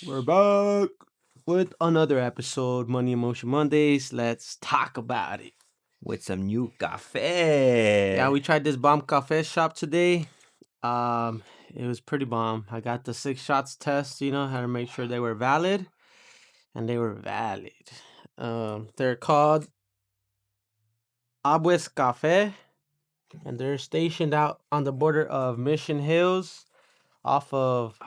We're back with another episode, Money Emotion Mondays. Let's talk about it. With some new Yeah, cafe. we tried this bomb cafe shop today. It was pretty bomb. I got the 6 shots test, had to make sure they were valid, and they were valid. They're called Abues Cafe, and they're stationed out on the border of Mission Hills off of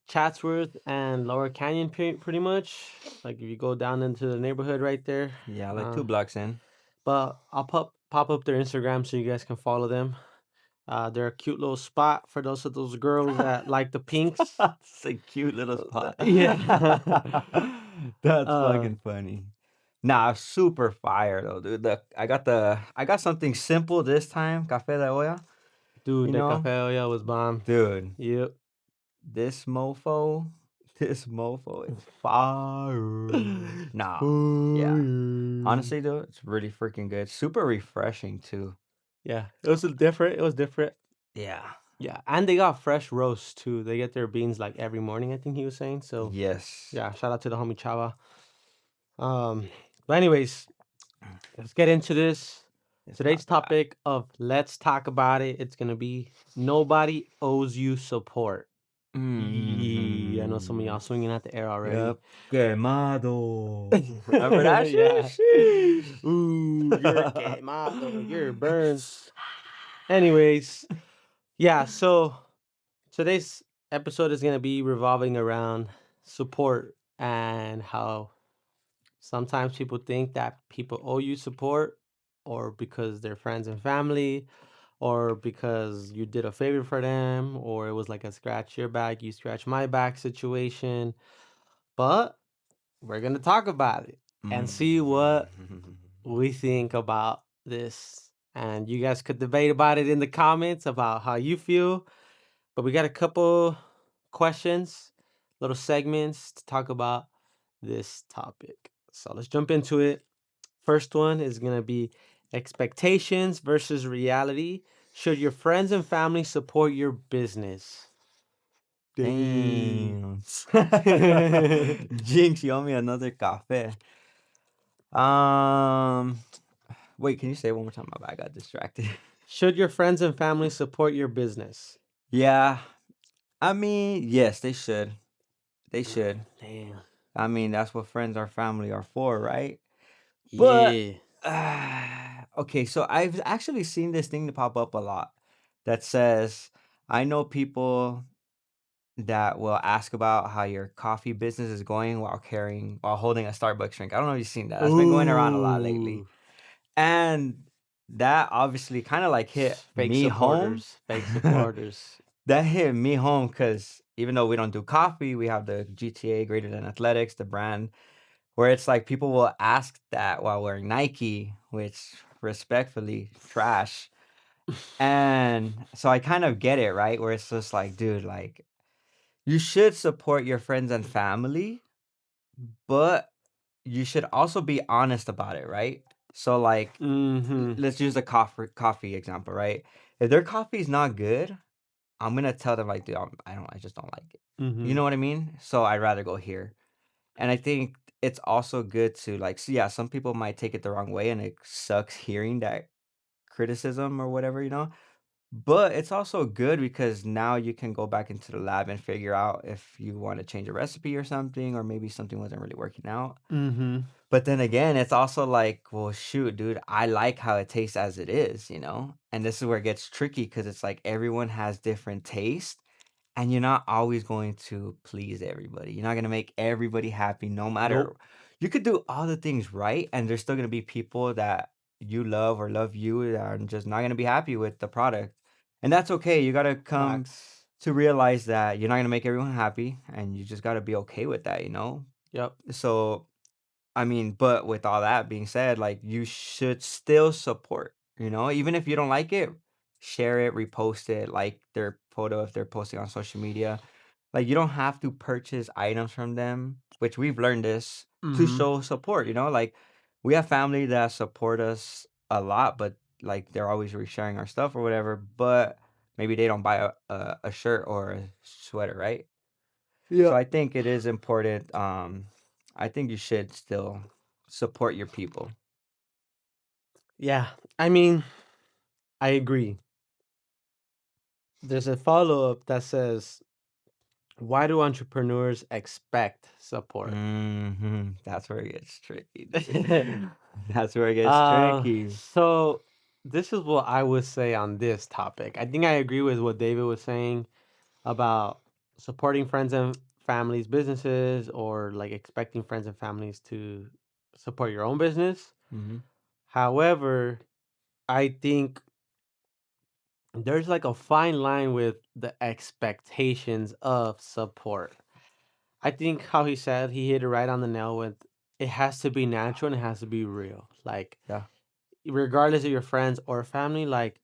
Chatsworth and Lower Canyon, pretty much. Like if you go down into the neighborhood right there. Yeah, like Uh, 2 blocks in. but I'll pop up their Instagram so you guys can follow them. They're a cute little spot for those girls that like the pinks. It's a cute little spot. Yeah. That's uh, fucking funny. Nah, super fire though, dude. I got something simple this time, cafe de olla. dude, You the know, cafe yeah was bomb. dude, Yep. this mofo, this mofo is fire. Nah, yeah. Fire. Honestly, though, it's really freaking good. Super refreshing too. Yeah, it was different. It was different. Yeah. Yeah, and they got fresh roast too. They get their beans like every morning. I think he was saying. So Yes. yeah, shout out to the homie Chava. Um, but anyways, let's get into this. Let's Today's talk about it. topic of let's talk about it. It's gonna be nobody owes you support. Yeah, I know some of y'all Mhm. swinging at the air already. Yep. Quemado. Remember that shit? Yeah. Sheesh. Ooh, you're quemado. You're burned. Anyways, yeah. So today's episode is gonna be revolving around support and how sometimes people think that people owe you support, or because they're friends and family, or because you did a favor for them, or it was like a scratch your back, you scratch my back situation. But we're going to talk about it and see what Mm. we think about this. And you guys could debate about it in the comments about how you feel. But we got a couple questions, little segments to talk about this topic. So let's jump into it. First one is going to be expectations versus reality. Should your friends and family support your business? Dang. Damn. Jinx, you owe me another cafe. Um, wait, can you say it one more time? My bad, I got distracted. Should your friends and family support your business? Yeah, I mean, yes, they should. They should. Damn. I mean, that's what friends or family are for, right? But Yeah. okay, so I've actually seen this thing to pop up a lot that says, I know people that will ask about how your coffee business is going while holding a Starbucks drink. I don't know if you've seen that. That's been going around a lot lately. Ooh. And that obviously kind of like hit Fake me home. supporters. Fake supporters. That hit me home because even though we don't do coffee, we have the GTA Greater Than Athletics, the brand, where it's like people will ask that while wearing Nike, which respectfully trash. And so I kind of get it, right? Where it's just like, dude, like you should support your friends and family, but you should also be honest about it, right? So like Mm-hmm. let's use the coffee example, right? If their coffee is not good, I'm gonna tell them like, dude, I just don't like it. You Mm-hmm. know what I mean? So I'd rather go here. And I think it's also good to like, so yeah, some people might take it the wrong way and it sucks hearing that criticism or whatever, you know? But it's also good because now you can go back into the lab and figure out if you want to change a recipe or something, or maybe something wasn't really working out. Mm-hmm. But then again, it's also like, well, shoot, dude, I like how it tastes as it is, you know? And this is where it gets tricky because it's like everyone has different taste and you're not always going to please everybody. You're not going to make everybody happy no matter. Nope. You could do all the things right, and there's still going to be people that you love or love you that are just not going to be happy with the product. And that's okay. You got to come Facts. to realize that you're not going to make everyone happy, and you just got to be okay with that, you know? Yep. So I mean, but with all that being said, like you should still support, you know, even if you don't like it, share it, repost it, like their photo if they're posting on social media. Like you don't have to purchase items from them, which we've learned this to Mm-hmm. show support, you know, like we have family that support us a lot, but like they're always resharing our stuff or whatever, but maybe they don't buy a shirt or a sweater, right? Yeah. So I think it is important. I think you should still support your people. Yeah. I mean, I agree. There's a follow up that says, why do entrepreneurs expect support? That's where it gets tricky, dude. That's where it gets tricky. So this is what I would say on this topic. I think I agree with what David was saying about supporting friends and families' businesses, or like expecting friends and families to support your own business. Mhm. However, I think there's like a fine line with the expectations of support. I think how he said, he hit it right on the nail with, it has to be natural and it has to be real. Like, Yeah. regardless of your friends or family, like,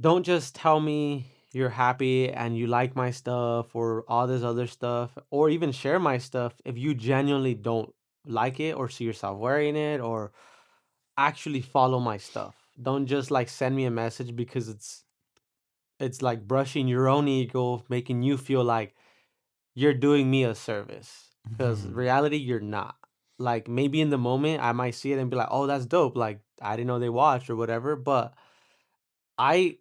don't just tell me you're happy and you like my stuff or all this other stuff, or even share my stuff if you genuinely don't like it or see yourself wearing it, or actually follow my stuff. Don't just like send me a message because it's like brushing your own ego, making you feel like you're doing me a service. Because Mhm. reality, you're not. Like, maybe in the moment I might see it and be like, oh, that's dope. Like, I didn't know they watched or whatever. But I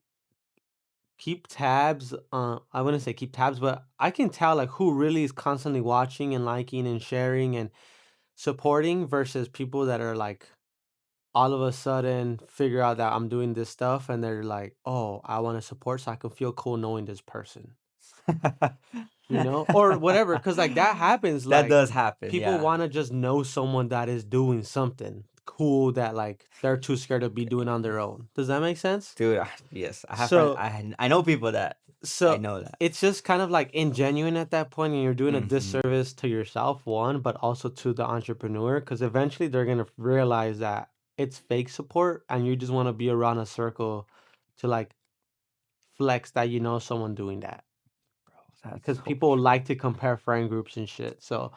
keep tabs. I wouldn't say keep tabs, but I can tell like who really is constantly watching and liking and sharing and supporting versus people that are like all of a sudden figure out that I'm doing this stuff and they're like, oh, I want to support so I can feel cool knowing this person, or whatever. Cause like that happens. That Like, does happen, people yeah. want to just know someone that is doing something cool that like they're too scared to be doing on their own. Does that make sense? Dude, yes, I have friends. So I know people that I So know that. it's just kind of like ingenuine at that point, and you're doing a Mhm. disservice to yourself, one, but also to the entrepreneur, because eventually they're gonna realize that it's fake support, and you just want to be around a circle to like flex that you know someone doing that, Bro, that's because so people true. like to compare friend groups and shit. So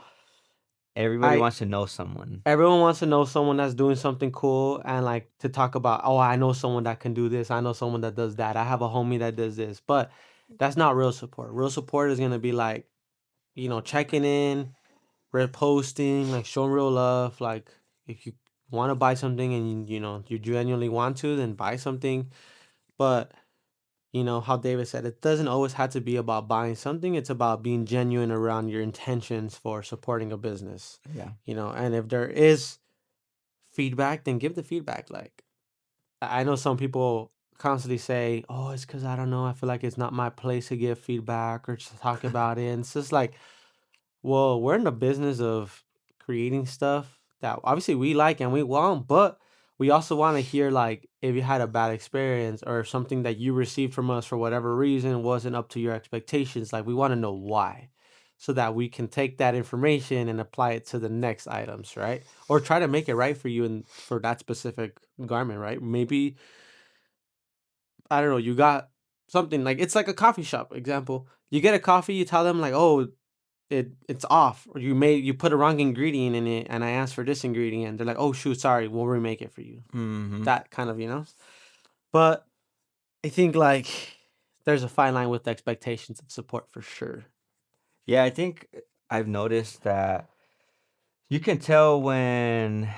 Everybody I wants to know someone. everyone wants to know someone that's doing something cool and like to talk about, oh, I know someone that can do this, I know someone that does that, I have a homie that does this, but that's not real support. Real support is gonna be like, checking in, reposting, like showing real love. Like, if you want to buy something and you genuinely want to, then buy something. But how David said, it doesn't always have to be about buying something. It's about being genuine around your intentions for supporting a business. Yeah. And if there is feedback, then give the feedback. Like, I know some people constantly say, "Oh, it's because I don't know. I feel like it's not my place to give feedback or to talk about it." And it's just like, well, we're in the business of creating stuff that obviously we like and we want, but we also want to hear like if you had a bad experience or something that you received from us for whatever reason wasn't up to your expectations. Like, we want to know why, so that we can take that information and apply it to the next items, right? Or try to make it right for you and for that specific garment, right? Maybe, I don't know, you got something like, it's like a coffee shop example. You get a coffee, you tell them like, oh, it's off, or you put a wrong ingredient in it, and I asked for this ingredient. They're like, "Oh shoot, sorry, we'll remake it for you." Mhm. That kind of. But I think like there's a fine line with the expectations of support for sure. Yeah, I think I've noticed that you can tell when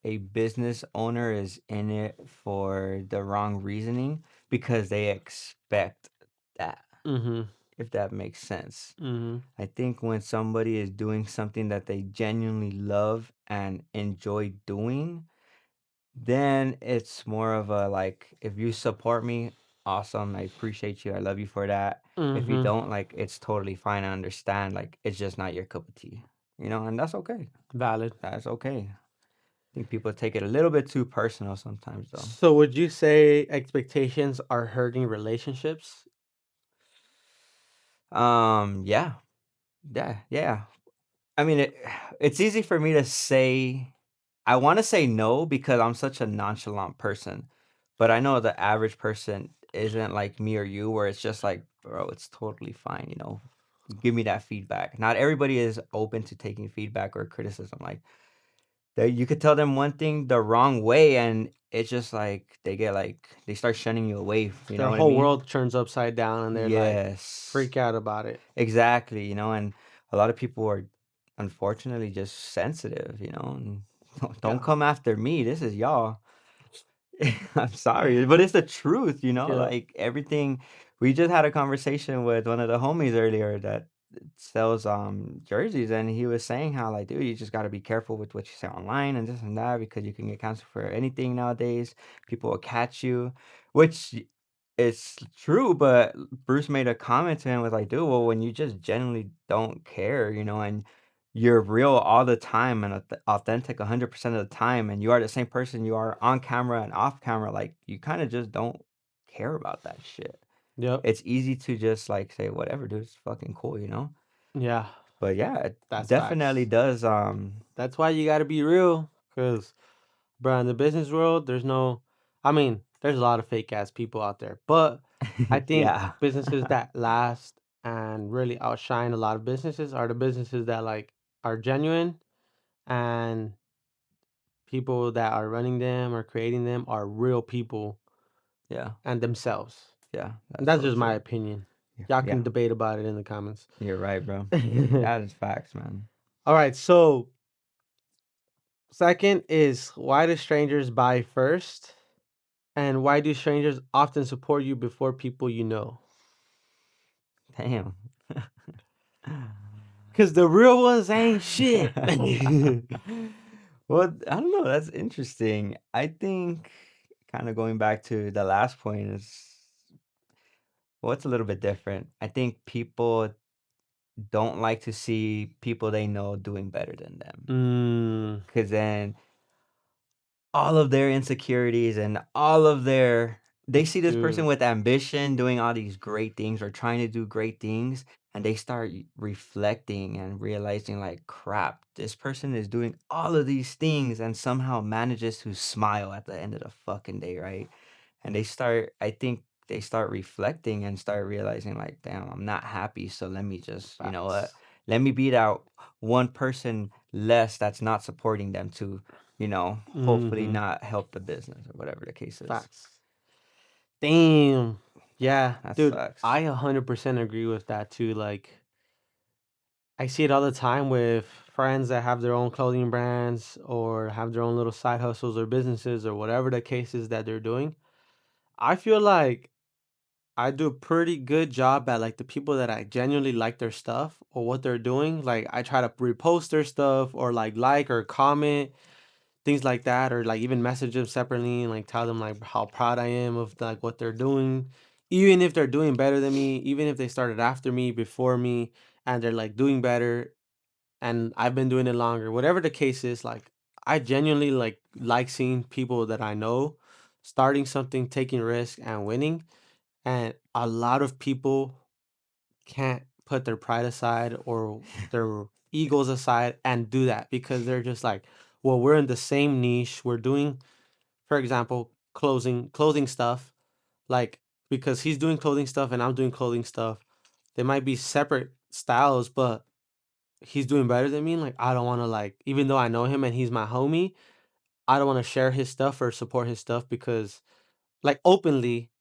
a business owner is in it for the wrong reasoning because they expect that, Mhm. if that makes sense. Mhm. I think when somebody is doing something that they genuinely love and enjoy doing, then it's more of a like, if you support me, awesome. I appreciate you. I love you for that. If you Mhm. don't, like, it's totally fine. I understand. Like, it's just not your cup of tea, and that's okay. Valid. That's okay. I think people take it a little bit too personal sometimes, though. So would you say expectations are hurting relationships? Yeah, yeah, yeah. I mean, it's easy for me to say. I want to say no because I'm such a nonchalant person, but I know the average person isn't like me or you, where it's just like, bro, it's totally fine. Give me that feedback. Not everybody is open to taking feedback or criticism. Like, you could tell them one thing the wrong way, and it's just like they get like they start shunning you away. You know Their what I whole mean? world turns upside down and they're like Yes. freak out about it. Exactly, and a lot of people are unfortunately just sensitive, and don't Yeah. come after me. This is y'all. I'm sorry, but it's the truth, Yeah. like everything. We just had a conversation with one of the homies earlier that sells jerseys, and he was saying how like, dude, you just got to be careful with what you say online and this and that because you can get canceled for anything nowadays. People will catch you, which is true. But Bruce made a comment to him was like, dude, well, when you just genuinely don't care, and you're real all the time and authentic 100% of the time, and you are the same person you are on camera and off camera, like, you kinda just don't care about that shit. Yep. It's easy to just, like, say, "Whatever, dude, it's fucking cool," you know? Yeah. But yeah, it That's definitely facts. does, That's why you gotta be real. Cause bro, in the business world, there's no I mean, there's a lot of fake ass people out there, but I think yeah. businesses that last and really outshine a lot of businesses are the businesses that like are genuine and people that are running them or creating them are real people Yeah, and themselves. yeah, And that's that's so just my true. opinion. Yeah, Y'all can yeah, debate about it in the comments. you're right, bro. That is facts, man. All right, so second is why do strangers buy first? And why do strangers often support you before people you know? Damn. Cause the real ones ain't shit. Well, I don't know, that's interesting. I think kinda going back to the last point is well, it's a little bit different. I think people don't like to see people they know doing better than them, Mm, because then all of their insecurities and all of their they see this person dude, with ambition doing all these great things or trying to do great things, and they start reflecting and realizing like, crap, this person is doing all of these things and somehow manages to smile at the end of the fucking day, right? And I think they start reflecting and start realizing like, damn, I'm not happy, so let me just, you know what, facts. let me beat out one person less that's not supporting them to, hopefully Mm-hmm. not help the business or whatever the case is. Facts. Damn. Yeah, That dude, sucks. I 100% agree with that too. Like, I see it all the time with friends that have their own clothing brands or have their own little side hustles or businesses or whatever the case is that they're doing. I feel like I do a pretty good job at like the people that I genuinely like their stuff or what they're doing. Like I try to repost their stuff or like or comment things like that, or like even message them separately and like tell them like how proud I am of like what they're doing, even if they're doing better than me, even if they started after me, before me, and they're like doing better, and I've been doing it longer. Whatever the case is, like I genuinely like seeing people that I know starting something, taking risk, and winning. And a lot of people can't put their pride aside or their egos aside and do that because they're just like, well, we're in the same niche. We're doing, for example, clothing stuff. Like because he's doing clothing stuff and I'm doing clothing stuff. They might be separate styles, but he's doing better than me. Like I don't want to like, even though I know him and he's my homie, I don't want to share his stuff or support his stuff because like openly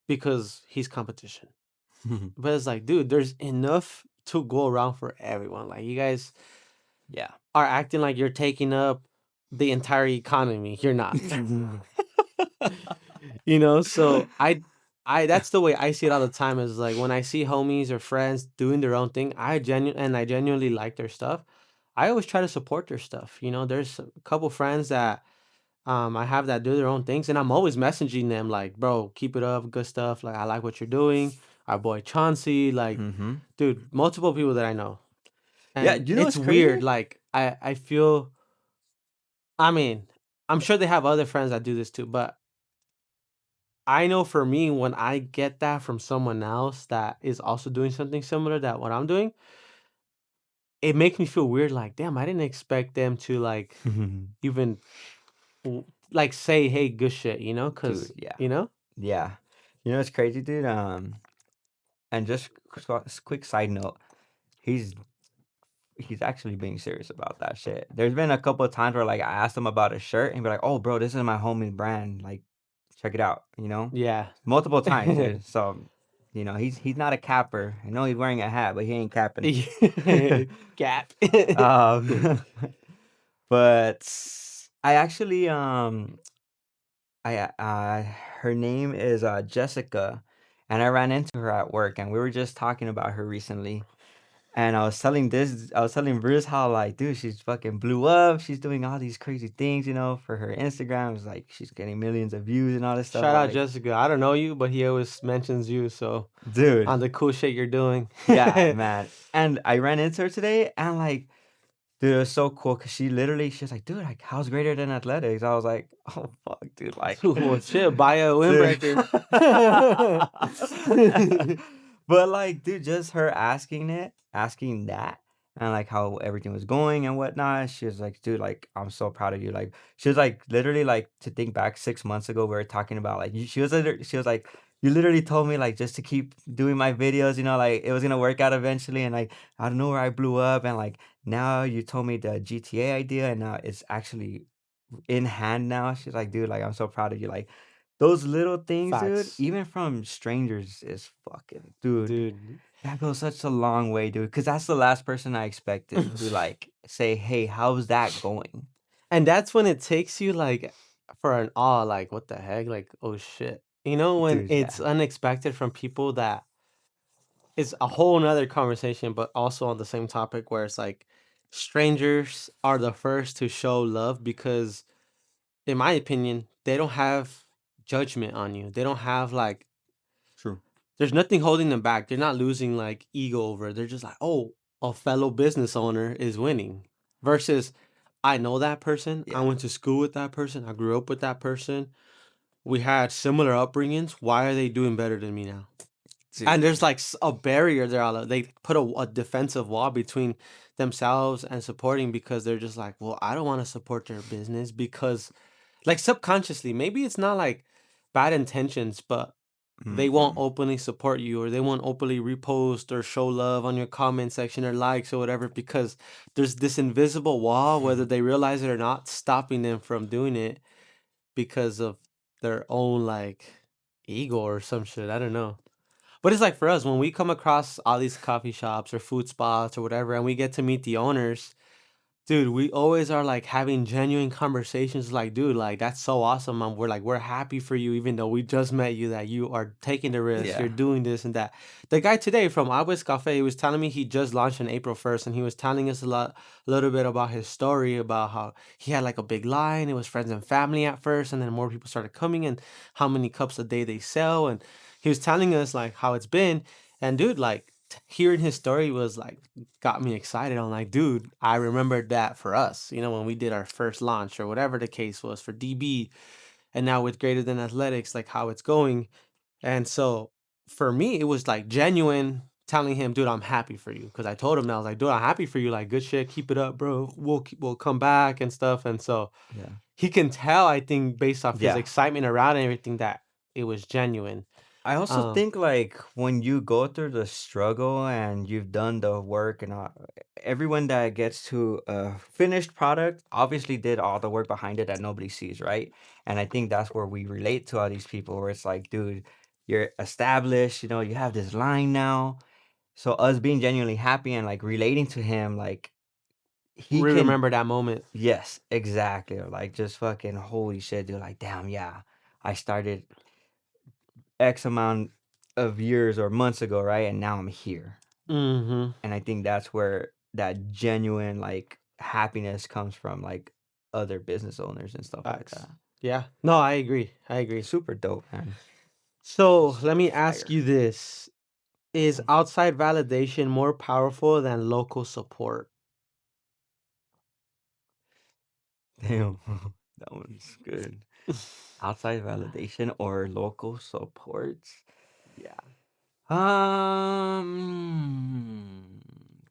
because he's competition. But it's like, dude, there's enough to go around for everyone. Like you guys Yeah. are acting like you're taking up the entire economy. You're not. So I that's the way I see it all the time is like when I see homies or friends doing their own thing, I genuinely like their stuff. I always try to support their stuff. There's a couple friends that I have that do their own things, and I'm always messaging them like, "Bro, keep it up, good stuff. Like, I like what you're doing." Our boy Chauncey, like, Mhm. dude, multiple people that I know, Yeah, and you know it's what's weird. crazy? Like, I feel. I mean, I'm sure they have other friends that do this too, but I know for me, when I get that from someone else that is also doing something similar that what I'm doing, it makes me feel weird. Like, damn, I didn't expect them to like even like say, "Hey, good shit," Dude, because yeah. you know. Yeah. You know what's crazy, dude? And just quick side note, he's he's actually being serious about that shit. There's been a couple of times where, like, I asked him about a shirt and be like, "Oh, bro, this is my homie brand, like, check it out," you know? Yeah. Multiple times, dude. So, he's not a capper. I know he's wearing a hat, but he ain't capping. Gap. Um, but I actually, her name is, Jessica, and I ran into her at work, and we were just talking about her recently. And I was telling Bruce how, like, dude, she's fucking blew up. She's doing all these crazy things, for her Instagram. It's like she's getting millions of views and all this stuff. Shout out Like, Jessica. I don't know you, but he always mentions you, so dude, on the cool shit you're doing. yeah, man. And I ran into her today, and like, dude, it was so cool because she's like, dude, like, how's greater than athletics? I was like, oh fuck, dude, like, Well, shit, buy a dude. windbreaker. But like, dude, just her asking that, and like how everything was going and whatnot. She was like, dude, like, I'm so proud of you. Like, she was like, literally, like, to think back 6 months ago, we were talking about like, she was like, you literally told me like just to keep doing my videos, like it was gonna work out eventually, and like I don't know where I blew up, and like now you told me the GTA idea, and now it's actually in hand now. She's like, "Dude, like, I'm so proud of you." Like, those little things, dude, Facts. even from strangers is fucking dude, Dude. that goes such a long way, dude. Because that's the last person I expected to, like, say, "Hey, how's that going?" And that's when it takes you like for an awe, like what the heck? Like, oh shit. When Dude, it's yeah. unexpected from people that is a whole nother conversation, but also on the same topic where it's like strangers are the first to show love because in my opinion, they don't have judgment on you. They don't have like True. there's nothing holding them back. They're not losing like ego over it. They're just like, oh, a fellow business owner is winning. Versus I know that person. I Yeah. went to school with that person. I grew up with that person. We had similar upbringings. Why are they doing better than me now? And Dude. there's like a barrier there. They put a defensive wall between themselves and supporting because they're just like, well, I don't want to support their business because, like, subconsciously, maybe it's not like bad intentions, but they won't Mhm. openly support you or they won't openly repost or show love on your comment section or likes or whatever because there's this invisible wall, whether they realize it or not, stopping them from doing it because of their own like ego or some shit. I don't know. But it's like for us, when we come across all these coffee shops or food spots or whatever, and we get to meet the owners, dude, we always are like having genuine conversations like, dude, like that's so awesome. We're happy for you, even though we just met you, that you are taking the risk, you're Yeah. doing this and that. The guy today from Aguas Cafe, he was telling me he just launched on April 1st, and he was telling us a little bit about his story, about how he had like a big line. It was friends and family at first, and then more people started coming and how many cups a day they sell. And he was telling us like how it's been. And dude, like hearing his story was like got me excited. I'm like, dude, I remembered that for us, when we did our first launch or whatever the case was for DB, and now with Greater Than Athletics, like how it's going. And so for me, it was like genuine telling him, dude, I'm happy for you. Cause I told him that I was like, dude, I'm happy for you. Like, good shit, keep it up, bro. We'll come back and stuff. And so Yeah. he can tell, I think, based off his Yeah. excitement around and everything, that it was genuine. I also Um, think like when you go through the struggle and you've done the work, and everyone that gets to a finished product obviously did all the work behind it that nobody sees, right? And I think that's where we relate to all these people where it's like, dude, you're established, you have this line now. So us being genuinely happy and like relating to him, like he we can, remember that moment. yes, exactly. Or like just fucking holy shit, dude. Like, damn, yeah. I started X amount of years or months ago, right? And now I'm here. Hmm. And I think that's where that genuine like happiness comes from, like other business owners and stuff like Facts. that. Yeah. No, I agree. I agree. Super dope, man. So It's let me ask fire. you this. Is outside validation more powerful than local support? Damn. That one's good. Outside validation or local supports? Yeah.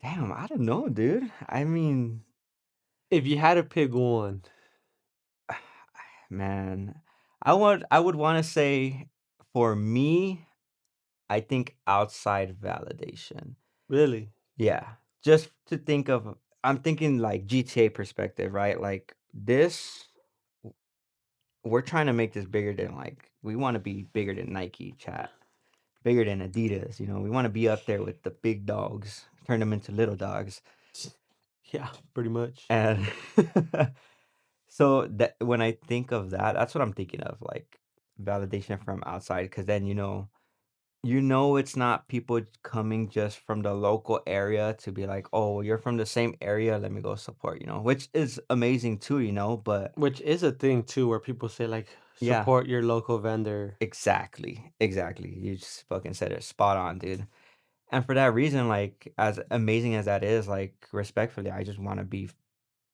Damn, I don't know, dude. I mean, If you had to pick one, man, I would want to say for me, I think outside validation. really? Yeah. Just to think of I'm thinking like GTA perspective, right? Like this, we're trying to make this bigger than like we want to be bigger than Nike, chat, bigger than Adidas. You know, we want to be up there with the big dogs, turn them into little dogs, Yeah, pretty much. and so that when I think of that, that's what I'm thinking of, like validation from outside, because then you know it's not people coming just from the local area to be like, "Oh, you're from the same area, let me go support," which is amazing too, but Which is a thing too, where people say like, yeah, support your local vendor. exactly, exactly. You just fucking said it spot on, dude. And for that reason, like as amazing as that is, like respectfully, I just want to be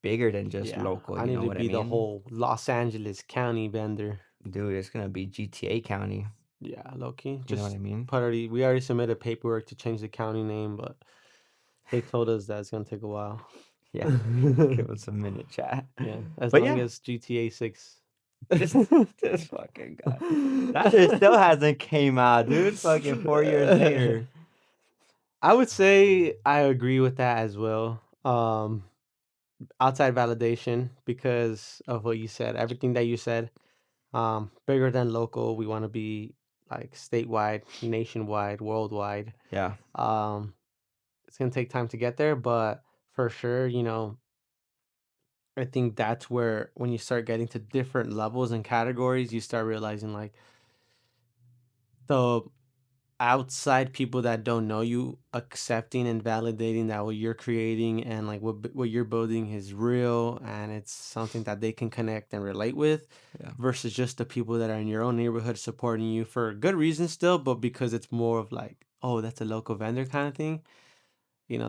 bigger than just Yeah, local, I you need know to what I be the mean? whole Los Angeles County vendor. Dude, it's gonna be GTA County, Yeah, low key. you know what Just I mean? we already submitted paperwork to change the county name, but they told us that it's gonna take a while. Yeah, give us a minute, chat. Yeah, as But long yeah, as GTA 6. this this fucking guy. That shit still hasn't came out, dude. Fucking 4 years later. I would say I agree with that as well. Outside validation because of what you said, everything that you said. Bigger than local. We want to be like statewide, nationwide, worldwide. Yeah, Um, it's gonna take time to get there, but for sure, I think that's where when you start getting to different levels and categories, you start realizing like the outside people that don't know you accepting and validating that what you're creating and like what you're building is real and it's something that they can connect and relate with yeah. versus just the people that are in your own neighborhood supporting you for good reasons still but because it's more of like oh that's a local vendor kind of thing,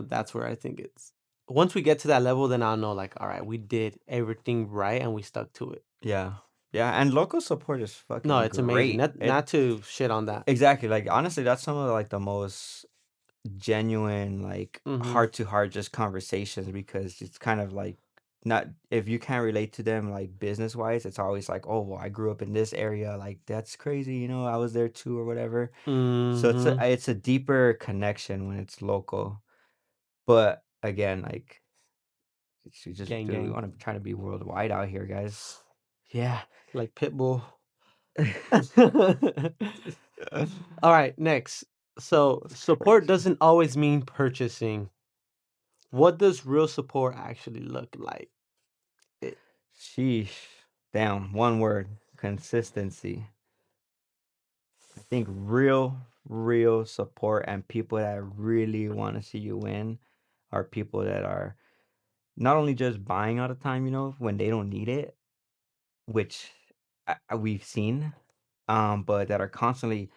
that's where I think it's once we get to that level then I'll know like all right we did everything right and we stuck to it. Yeah. Yeah, and local support is No, fucking it's amazing, great. not to shit on that. Exactly, like, honestly, that's some of, like, the most genuine, like, Mm-hmm. heart to heart just conversations because it's kind of like not if you can't relate to them, like, business-wise, it's always like, "Oh, well, I grew up in this area, like, that's crazy, I was there too," or whatever. So Mm-hmm. it's a deeper connection when it's local. But, again, like, it's we just Gang dude, we gang. wanna try to be worldwide out here, guys. Yeah, like Pitbull. All right, next. So, That's support crazy. doesn't always mean purchasing. What does real support actually look like? It, Sheesh. Damn, one word, consistency. I think real support and people that really want to see you win are people that are not only just buying all the time, when they don't need it, which we've seen, but that are constantly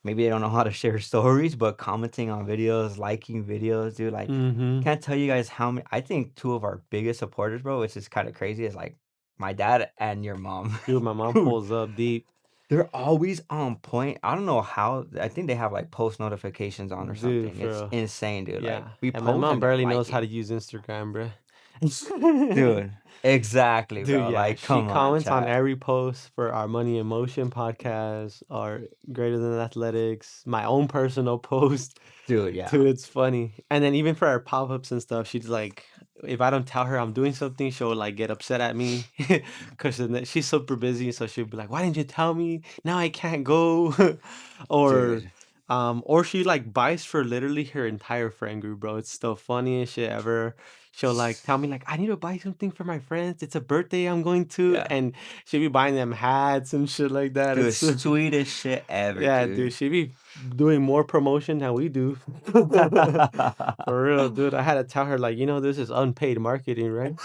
maybe they don't know how to share stories, but commenting on videos, liking videos, dude. Like, mm-hmm. can't tell you guys how many. I think two of our biggest supporters, bro, which is kind of crazy, is like my dad and your mom. Dude, my mom Dude, pulls up deep. they're always on point. I don't know how. I think they have like post notifications on or Dude, something. for It's real. insane, dude. Like Yeah. we And my post mom and they're barely knows how to liking. use Instagram, bro. Dude, exactly, Dude, bro. yeah, Like, she come on, comments on chat. every post for our Money in Motion podcast, our Greater Than Athletics, my own personal post. Dude, yeah. Dude, it's funny. And then even for our pop-ups and stuff, she's like, if I don't tell her I'm doing something, she'll like get upset at me because she's super busy. So she'll be like, "Why didn't you tell me? Now I can't go." or, Dude. or she like buys for literally her entire friend group, bro. It's the funniest shit ever. She'll like tell me like, "I need to buy something for my friends. It's a birthday I'm going to," Yeah. and she'll be buying them hats and shit like that. Dude, It's sweetest shit ever, yeah, dude, dude. she be doing more promotion than we do. For real, dude. I had to tell her, like, this is unpaid marketing, right?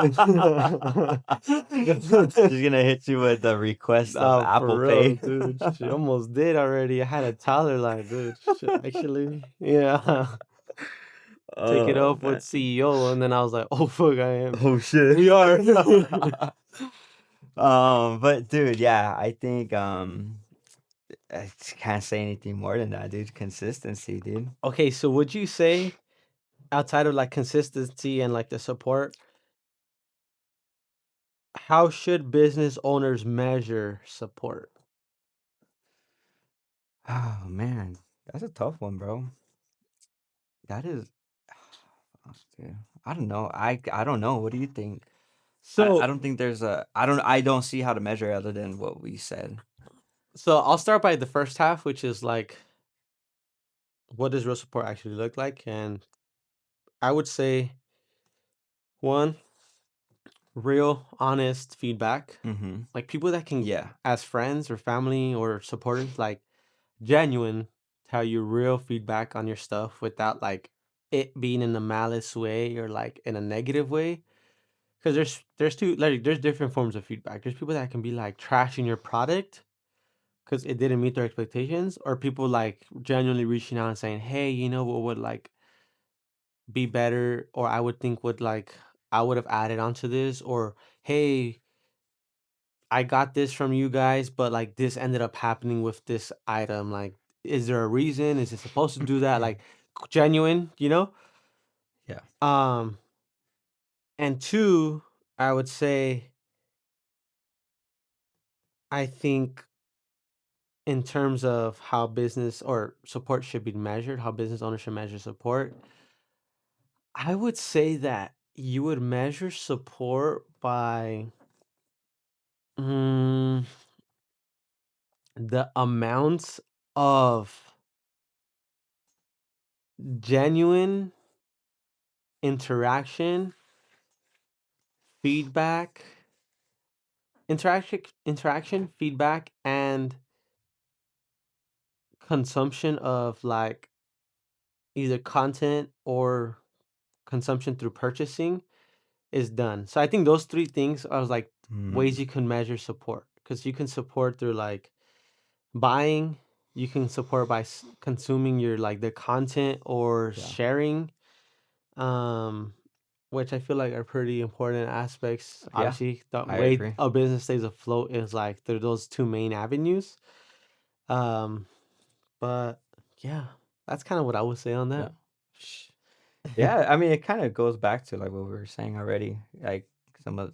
She's gonna hit you with the request of No, Apple for real, Pay. dude. She almost did already. I had to tell her, like, dude, actually, yeah, take it Oh up with man. CEO. And then I was like, oh, fuck, I am. Oh shit. We are. But dude, yeah, I think I just can't say anything more than that, dude. Consistency, dude. Okay, so would you say, outside of like consistency and like the support, how should business owners measure support? Oh man, that's a tough one, bro. That is dude. I don't know. I don't know. What do you think? I So don't think there's a I don't see how to measure it other than what we said. so I'll start by the first half, which is like, what does real support actually look like? And I would say one, real, honest feedback. Mhm. Like people that can, Yeah. as friends or family or supporters, like genuine, tell you real feedback on your stuff without like it being in a malice way or like in a negative way. Because there's two, like there's different forms of feedback. There's people that can be like trashing your product because it didn't meet their expectations, or people like genuinely reaching out and saying, "Hey, you know what would like be better, or I would think would like I would have added onto this," or "Hey, I got this from you guys, but like this ended up happening with this item. Like, is there a reason? Is it supposed to do that?" Like genuine, you know? Yeah. Um, and two, I would say I think in terms of how business or support should be measured, how business owners should measure support, I would say that you would measure support by mm, the amounts of genuine interaction, feedback, feedback, and consumption of like either content or consumption through purchasing is done. So I think those three things are like ways Mm. you can measure support, because you can support through like buying, you can support by consuming your like the content or Yeah. sharing, um which I feel like are pretty important aspects. Yeah. Obviously the I way agree. a business stays afloat is like through those two main avenues. um but yeah, that's kind of what I would say on Yeah. that. Sh Yeah, I mean, it kinda goes back to, like, what we were saying already, like, some of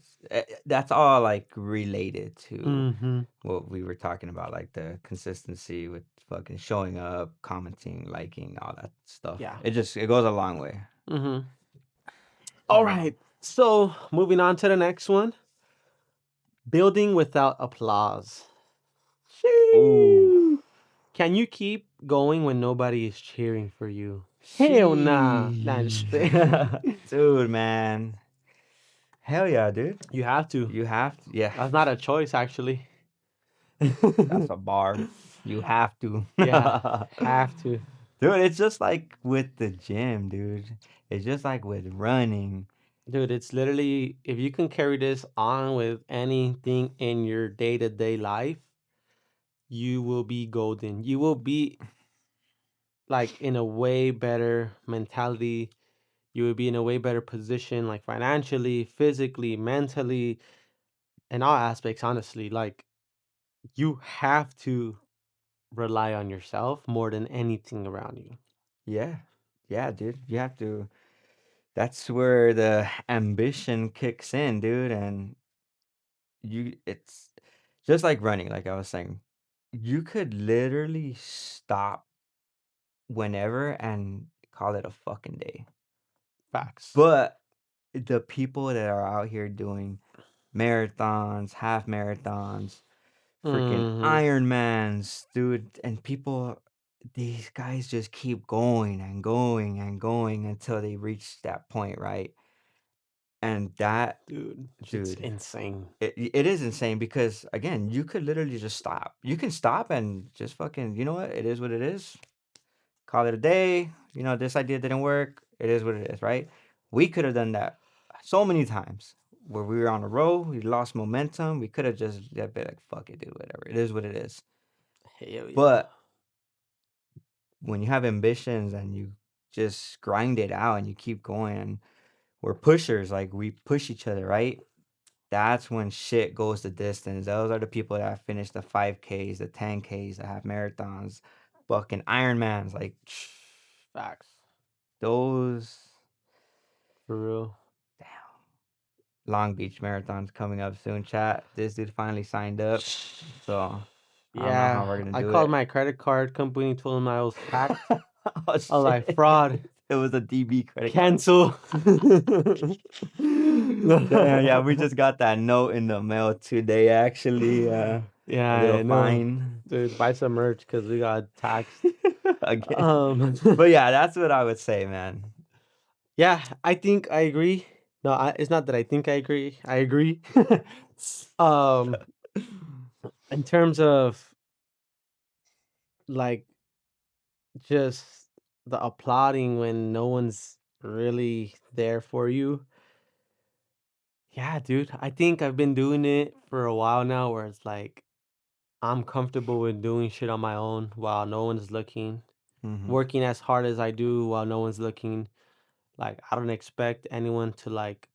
that's all, like, related to Mm-hmm. what we were talking about, like, the consistency with fucking showing up, commenting, liking, all that stuff. Yeah. It goes a long way. Mm-hmm. All right, so moving on to the next one: building without applause. Ooh. Sheesh. Can you keep going when nobody is cheering for you? Hell nah. Nah, just Sheesh. Dude, man. Hell yeah, dude. you have to. You have to yeah. That's not a choice, actually. That's a bar. You have to. Yeah, have to. Dude, it's just like with the gym, dude. It's just like with running. Dude, it's literally, if you can carry this on with anything in your day to day life, you will be golden. You will be like in a way better mentality. You will be in a way better position, like financially, physically, mentally, in all aspects, honestly. Like, you have to rely on yourself more than anything around you. Yeah. Yeah, dude. You have to that's where the ambition kicks in, dude, and it's just like running, like I was saying. You could literally stop whenever and call it a fucking day. Facts. But the people that are out here doing marathons, half marathons, freaking Hmm. Ironmans, dude, and people these guys just keep going and going and going until they reach that point, right? And that Dude, it's dude, insane. it is insane because again, you could literally just stop. You can stop and just fucking, you know what? It is what it is. Call it a day. You know, this idea didn't work. It is what it is, right? We could have done that so many times where we were on a roll, we lost momentum. We could have just yeah, been like, fuck it, dude, whatever. It is what it is. Hell yeah. But when you have ambitions and you just grind it out and you keep going, and we're pushers, like we push each other, right? That's when shit goes the distance. Those are the people that finish the 5Ks, the 10Ks, that have marathons, fucking Ironmans, like Facts. those. For real. Damn. Long Beach Marathon's coming up soon, chat. This dude finally signed up, so I don't know how Yeah, we're gonna I do called it. my credit card company, told them I was hacked. Oh I was like, shit. fraud. It was a DB credit card. Cancel. Damn, yeah, we just got that note in the mail today, actually. A Yeah, little I know. fine Dude, buy some merch because we got taxed. again. Um, But yeah, that's what I would say, man. yeah, I think I agree. No, it's not that I think I agree. I agree. um, in terms of like just the applauding when no one's really there for you. Yeah, dude, I think I've been doing it for a while now where it's like I'm comfortable with doing shit on my own while no one's looking, Mhm. working as hard as I do while no one's looking. Like, I don't expect anyone to like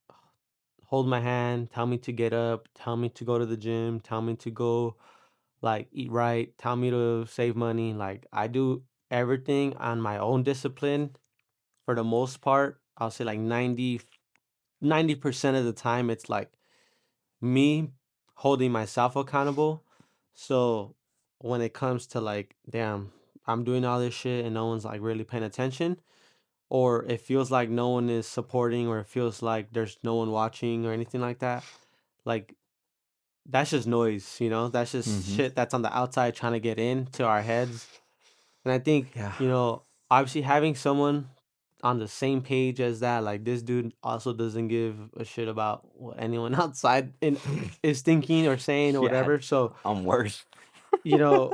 hold my hand, tell me to get up, tell me to go to the gym, tell me to go like eat right, tell me to save money. Like, I do everything on my own discipline for the most part. I'll say like 90% of the time it's like me holding myself accountable. So when it comes to like, damn, I'm doing all this shit and no one's like really paying attention, or it feels like no one is supporting, or it feels like there's no one watching or anything like that, like that's just noise, you know? That's just Mhm. shit that's on the outside trying to get into our heads. And I think, Yeah. obviously having someone on the same page as that, like this dude also doesn't give a shit about what anyone outside is thinking or saying or Yeah, whatever. So, I'm worse. you know,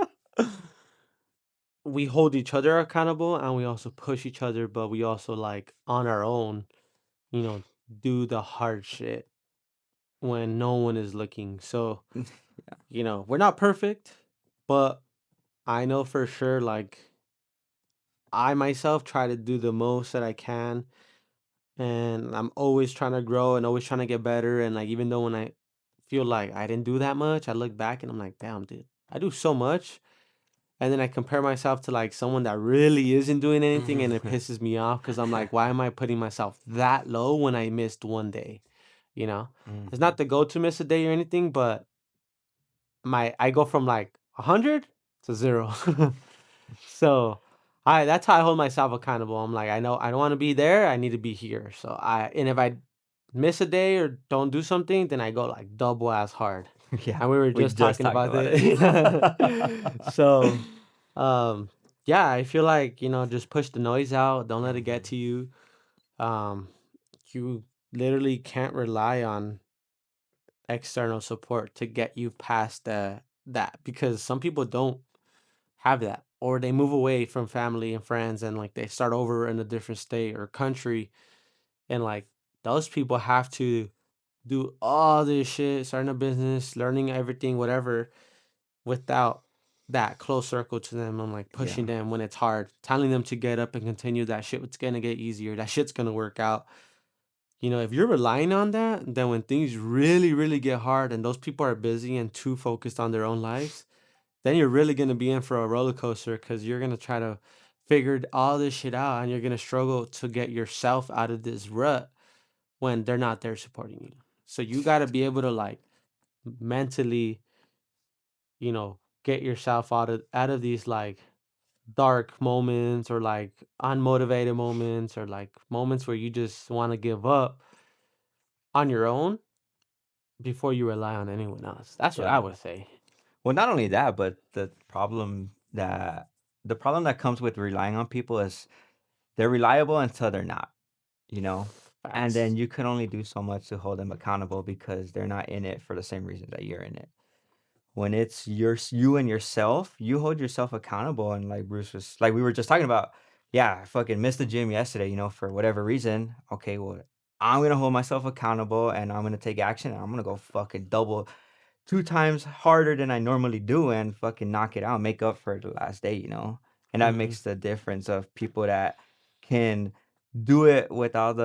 we hold each other accountable and we also push each other, but we also like on our own, you know, do the hard shit when no one is looking. So, we're not perfect, but I know for sure, like, I myself try to do the most that I can, and I'm always trying to grow and always trying to get better. And like, even though when I feel like I didn't do that much, I look back and I'm like, damn, dude, I do so much. And then I compare myself to like someone that really isn't doing anything, and it pisses me off because I'm like, why am I putting myself that low when I missed one day? You know, it's not Mhm. the go to miss a day or anything, but I go from like 100 to 0. So I that's how I hold myself accountable. I'm like, I know I don't want to be there. I need to be here. And if I miss a day or don't do something, then I go like double as hard. Yeah, And we were we just just talking talked about about it. it. So um yeah, I feel like, just push the noise out. Don't let it get Mhm. to you. Um you literally can't rely on external support to get you past that, because some people don't have that, or they move away from family and friends and like they start over in a different state or country, and like those people have to do all this shit, starting a business, learning everything, whatever, without that close circle to them. I'm like Yeah. pushing them when it's hard, telling them to get up and continue. That shit, it's gonna get easier, that shit's gonna work out. If you're relying on that, then when things really really get hard and those people are busy and too focused on their own lives, then you're really gonna be in for a roller coaster, because you're gonna try to figure all this shit out and you're gonna struggle to get yourself out of this rut when they're not there supporting you. So you gotta be able to like mentally, get yourself out of these like dark moments, or like unmotivated moments, or like moments where you just want to give up on your own before you rely on anyone else. That's what I Yeah. would say. Well, not only that, but the problem that comes with relying on people is they're reliable until they're not, you know? And Facts. then you can only do so much to hold them accountable because they're not in it for the same reasons that you're in it. When it's you and yourself, you hold yourself accountable, and like Bruce was like we were just talking about, yeah, I fucking missed the gym yesterday, for whatever reason. Okay, well, I'm gonna hold myself accountable and I'm gonna take action and I'm gonna go fucking double 2 times harder than I normally do and fucking knock it out, make up for the last day, you know? And that Mm-hmm. makes the difference of people that can do it without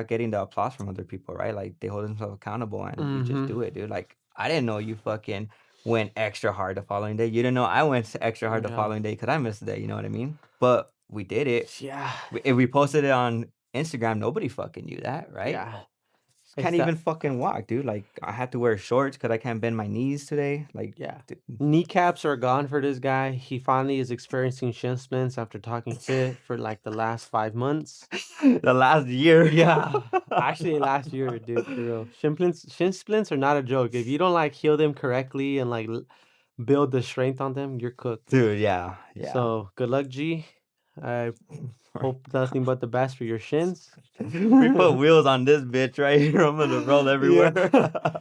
getting the applause from other people, right? Like, they hold themselves accountable and you just Mm-hmm. do it, dude. Like, I didn't know you fucking went extra hard the following day. You didn't know I went extra hard the Yeah. following day because I missed the day, you know what I mean? But we did it. Yeah. If we posted it on Instagram, nobody fucking knew that, right? Yeah. It's can't that even fucking walk, dude. Like I had to wear shorts because I can't bend my knees today. Like, yeah. dude, Kneecaps are gone for this guy. He finally is experiencing shin splints after talking shit for like the last 5 months. the last year. Yeah, actually last year, dude, for real. Shin splints are not a joke. If you don't like heal them correctly and like build the strength on them, you're cooked. Dude, yeah, yeah. So good luck, G. I hope nothing but the best for your shins. We put wheels on this bitch right here. I'm gonna roll everywhere. Yeah.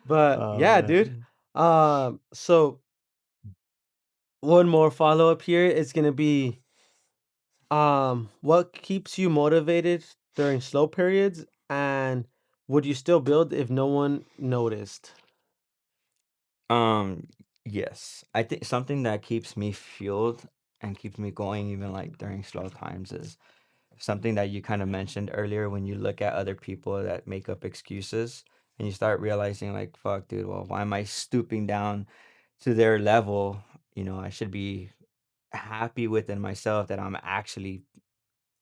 But Oh yeah, dude. man. So one more follow up here is gonna be what keeps you motivated during slow periods, and would you still build if no one noticed? Um, yes. I think something that keeps me fueled and keeps me going even like during slow times is something that you kind of mentioned earlier when you look at other people that make up excuses and you start realizing like, fuck, dude, well, why am I stooping down to their level? I should be happy within myself that I'm actually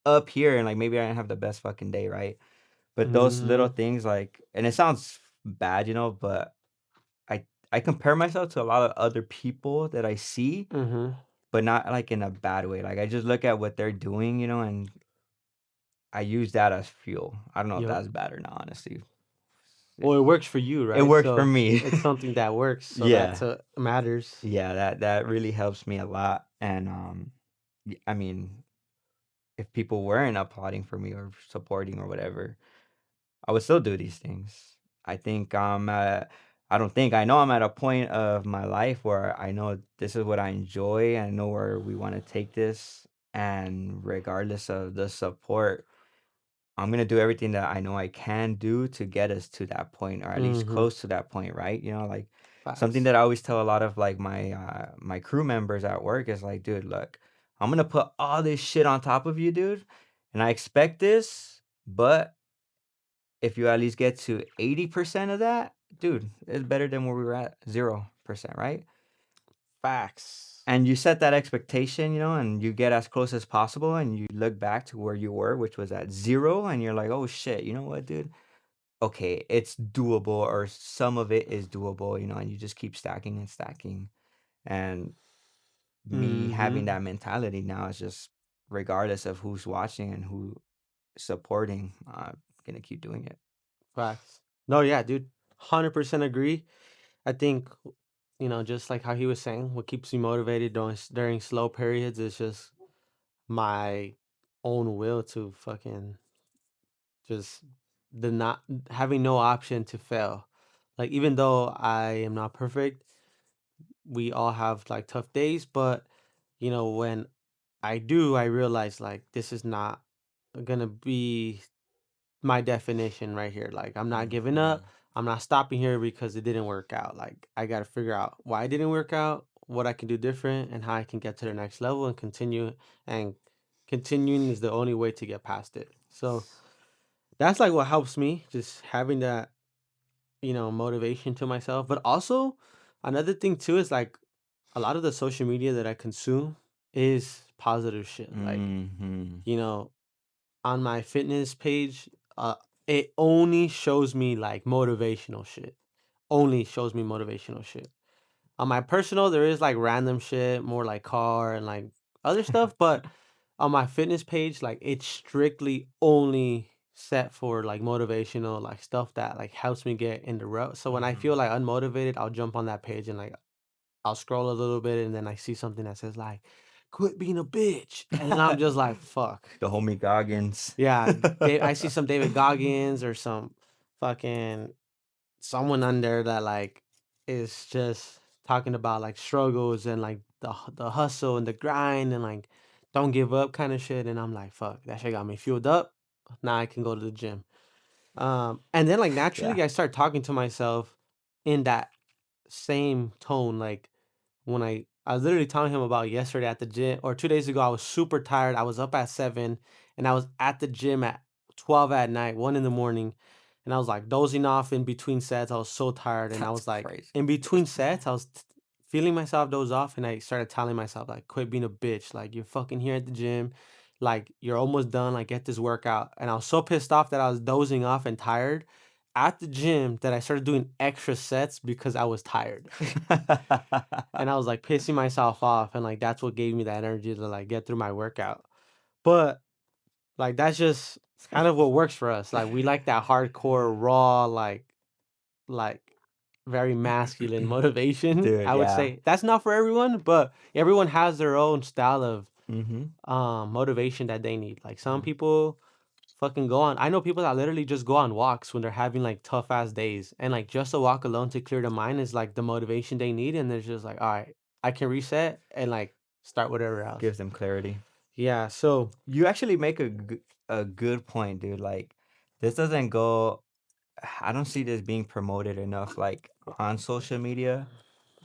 up here and like maybe I didn't have the best fucking day, right? But those little Mm, things like and it sounds bad, but I compare myself to a lot of other people that I see, mm-hmm. but not like in a bad way. Like I just look at what they're doing, and I use that as fuel. I don't know if Yep. that's bad or not, honestly. Well, it works for you, It right? works for So me. it's something that works, so that's Yeah. what matters. Yeah, that really helps me a lot. And I mean, if people weren't applauding for me or supporting or whatever, I would still do these things. I think I don't think I know I'm at a point of my life where I know this is what I enjoy. I know where we want to take this. And regardless of the support, I'm gonna do everything that I know I can do to get us to that point or at least Mm-hmm. close to that point, right? Like something Facts. that I always tell a lot of like my crew members at work is like, dude, look, I'm gonna put all this shit on top of you, dude. And I expect this, but if you at least get to 80% of that, dude, it's better than where we were at 0%, right? Facts. And you set that expectation, and you get as close as possible and you look back to where you were, which was at 0, and you're like, "Oh shit, you know what, dude? Okay, it's doable or some of it is doable," and you just keep stacking and stacking. And me having Mm-hmm. that mentality now is just regardless of who's watching and who supporting, gonna keep doing it. Facts. No, yeah, dude. 100% agree. I think, just like how he was saying, what keeps me motivated during slow periods is just my own will to fucking just the not having no option to fail. Like, even though I am not perfect, we all have like tough days, but when I do, I realize like this is not gonna be my definition right here. Like, I'm not giving up. Mhm. I'm not stopping here because it didn't work out. Like, I got to figure out why it didn't work out, what I can do different, and how I can get to the next level and continue. And continuing is the only way to get past it. So that's like what helps me, just having that, motivation to myself. But also, another thing too is like a lot of the social media that I consume is positive shit. Like, Mhm. you know, on my fitness page, uh, it only shows me like motivational shit. Only shows me motivational shit. On my personal, there is like random shit, more like car and like other stuff. But on my fitness page, like it's strictly only set for like motivational, like stuff that like helps me get in the route. So when I feel Mhm. like unmotivated, I'll jump on that page and like I'll scroll a little bit and then I see something that says like, "Quit being a bitch," and then I'm just like, "Fuck." The homie Goggins. Yeah, I see some David Goggins or some fucking someone on there that like is just talking about like struggles and like the hustle and the grind and like don't give up kind of shit. And I'm like, fuck, that shit got me fueled up. Now I can go to the gym. And then like Yeah. naturally I start talking to myself in that same tone. Like when I was literally telling him about yesterday at the gym or 2 days ago, I was super tired. I was up at 7 and I was at the gym at 12 at night, 1 in the morning. And I was like dozing off in between sets. I was so tired. And I That's was like, crazy. in between sets, I was feeling myself doze off. And I started telling myself, like, quit being a bitch. Like, you're fucking here at the gym. Like, you're almost done. Like, get this workout. And I was so pissed off that I was dozing off and tired. at the gym that I started doing extra sets because I was tired. And I was like pissing myself off, and like that's what gave me that energy to like get through my workout. But like that's just kind of what works for us. Like we like that hardcore, raw, like very masculine motivation. Dude, I would yeah. say that's not for everyone, but everyone has their own style of Mhm. motivation that they need. Like some people fucking go on. I know people that literally just go on walks when they're having like tough ass days, and like just a walk alone to clear the mind is like the motivation they need, and they're just like, all right, I can reset and like start whatever else. Gives them clarity. Yeah. So You actually make a good point, dude. Like, this doesn't go I don't see this being promoted enough, like, on social media,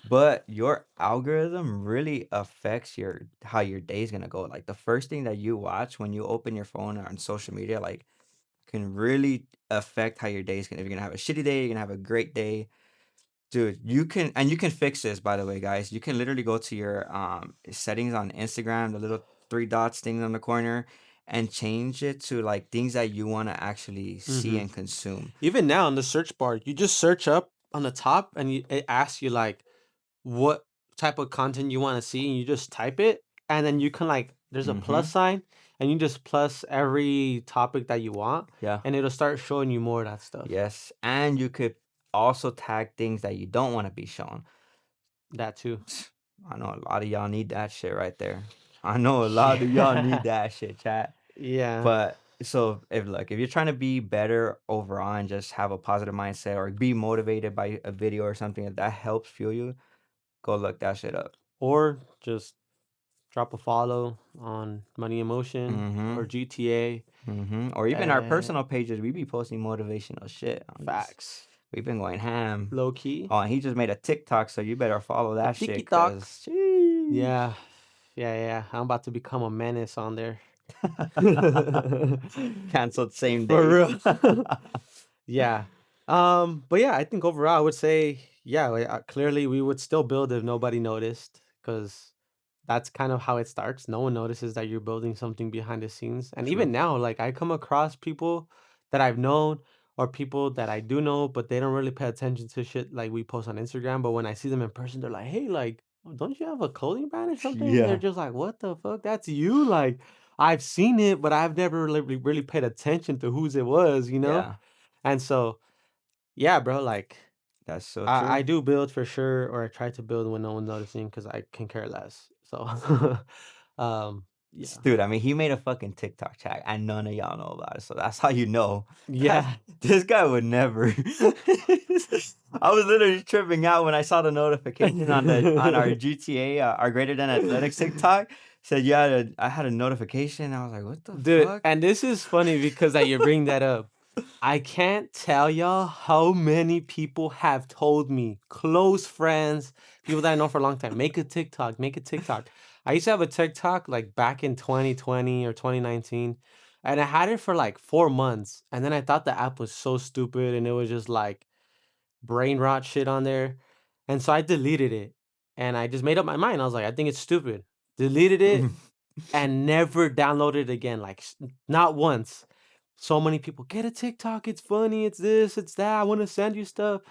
but your algorithm really affects your how your day's gonna go. Like, the first thing that you watch when you open your phone or on social media, like, can really affect how your day's gonna if you're gonna have a shitty day, you're gonna have a great day. Dude, you can fix this, by the way, guys. You can literally go to your settings on Instagram, the little three dots thing on the corner, and change it to like things that you want to actually see mhm. and consume. Even now on the search bar, you just search up on the top, and it asks you like what type of content you want to see, and you just type it, and then you can like there's a plus Mm-hmm. sign, and you just plus every topic that you want, Yeah. and it'll start showing you more of that stuff. Yes. And you could also tag things that you don't want to be shown. That too. I know a lot of y'all need that shit right there. I know a lot of y'all need Yeah. that shit, chat. Yeah. But so if you're trying to be better overall and just have a positive mindset or be motivated by a video or something that helps fuel you, go look that shit up. Or just drop a follow on Money Emotion Mm-hmm. or GTA. Mm-hmm. Or even our And personal pages, we be posting motivational shit on this. facts. We've been going ham. Low key. Oh, and he just made a TikTok, so you better follow A that shit, TikTok. cause sheesh. Yeah. Yeah, yeah. I'm about to become a menace on there. Canceled same For day. real. Yeah. But yeah, I think overall I would say, yeah, like, clearly we would still build if nobody noticed, because that's kind of how it starts. No one notices that you're building something behind the scenes. And even True. now, like I come across people that I've known or people that I do know, but they don't really pay attention to shit like we post on Instagram. But when I see them in person, they're like, hey, like, don't you have a clothing brand or something? They're Yeah. just like, what the fuck? That's you? Like, I've seen it, but I've never really paid attention to whose it was, you know? Yeah. And so, yeah, bro, like That's so I true. do build for sure, or I try to build when no one's noticing because I can care less. So, yeah, Dude, I mean, he made a fucking TikTok chat and none of y'all know about it. So that's how you know that yeah, this guy would never. I was literally tripping out when I saw the notification on our GTA, our Greater Than Athletics TikTok. Said I had a notification. I was like, what the dude. fuck? And this is funny because that you bring that up. I can't tell y'all how many people have told me, close friends, people that I know for a long time, make a TikTok, make a TikTok. I used to have a TikTok like back in 2020 or 2019, and I had it for like 4 months. And then I thought the app was so stupid and it was just like brain rot shit on there. And so I deleted it. And I just made up my mind. I was like, I think it's stupid. Deleted it and never downloaded it again. Like not once. So many people get a TikTok. It's funny. It's this. It's that. I want to send you stuff.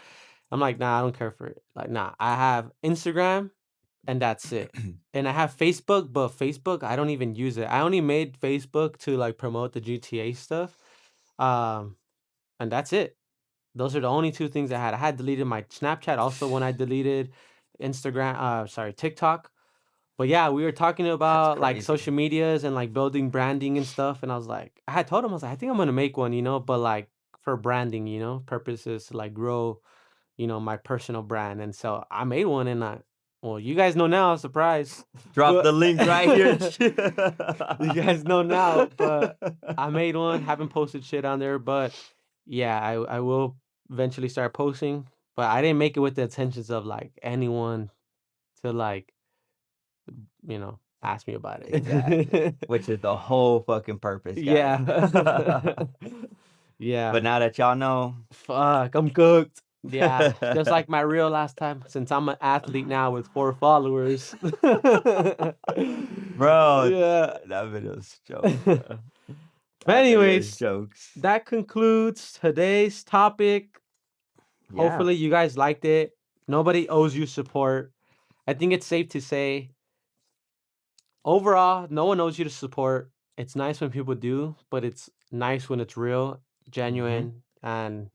I'm like, nah, I don't care for it. Like, nah. I have Instagram, and that's it. And I have Facebook, but Facebook, I don't even use it. I only made Facebook to like promote the GTA stuff. Um, and that's it. Those are the only 2 things I had. I had deleted my Snapchat also when I deleted Instagram, sorry, TikTok. But yeah, we were talking That's about like crazy. social medias and like building branding and stuff. And I was like, I had told him, I was like, I think I'm gonna make one, but like for branding, purposes to like grow, my personal brand. And so I made one, and well, you guys know now, surprise. Drop But the link right here. you guys know now, but I made one, haven't posted shit on there, but yeah, I will eventually start posting. But I didn't make it with the intentions of like anyone to like, ask me about Exactly. it. Which is the whole fucking purpose, guys. Yeah. Yeah. But now that y'all know, Fuck, I'm cooked. Yeah, just like my reel last time, since I'm an athlete now with 4 followers. bro, Yeah. that video's joke, bro. But anyways, jokes. that concludes today's topic. Yeah. Hopefully you guys liked it. Nobody owes you support. I think it's safe to say overall, no one owes you to support. It's nice when people do, but it's nice when it's real, Mhm. genuine, and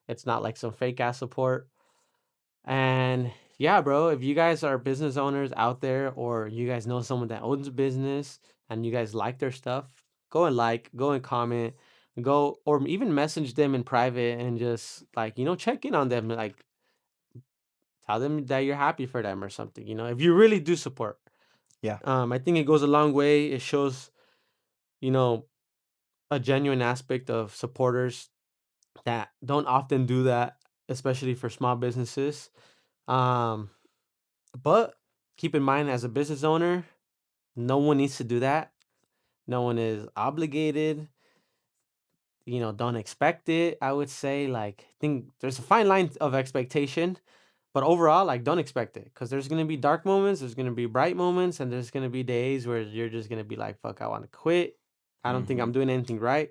it's not like some fake ass support. And yeah, bro, if you guys are business owners out there or you guys know someone that owns a business and you guys like their stuff, go and comment, go or even message them in private and just like, check in on them, like tell them that you're happy for them or something, if you really do support. Yeah. I think it goes a long way. It shows, you know, a genuine aspect of supporters that don't often do that, especially for small businesses. Um, but keep in mind, as a business owner, no one needs to do that. No one is obligated. Don't expect it. I would say, like, I think there's a fine line of expectation, but overall, like, don't expect it because there's gonna be dark moments, there's gonna be bright moments, and there's gonna be days where you're just gonna be like, "Fuck, I want to quit. I don't think I'm Mhm. doing anything right."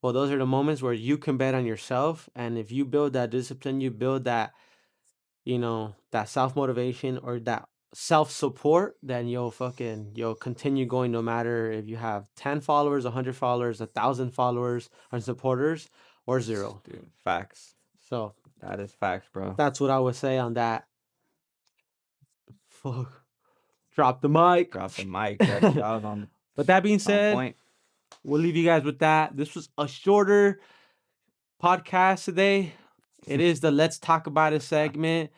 Well, those are the moments where you can bet on yourself, and if you build that discipline, you build that self motivation or that self support, then you'll continue going no matter if you have 10 followers, 100 followers, 1,000 followers or supporters or zero. Dude, facts. So That is facts, bro. that's what I would say on that. Fuck. Drop the mic. Drop the mic. That was But that being on said, point. we'll leave you guys with that. This was a shorter podcast today. It is the Let's Talk About It segment,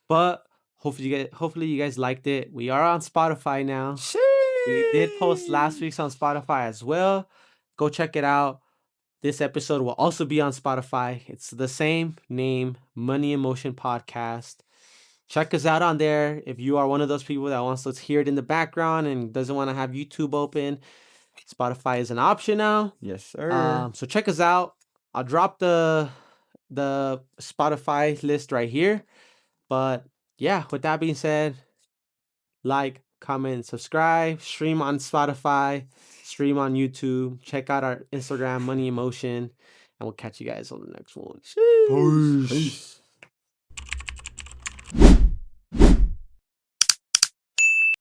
but hopefully you guys liked it. We are on Spotify now. We did post last week's on Spotify as well. Go check it out. This episode will also be on Spotify. It's the same name, Money in Motion Podcast. Check us out on there. If you are one of those people that wants to hear it in the background and doesn't want to have YouTube open, Spotify is an option now. Yes, sir. So check us out. I'll drop the Spotify list right here. But yeah, with that being said, like, comment, subscribe, stream on Spotify, stream on YouTube, check out our Instagram, Money Emotion, and we'll catch you guys on the next one. Sheesh. Peace. Peace.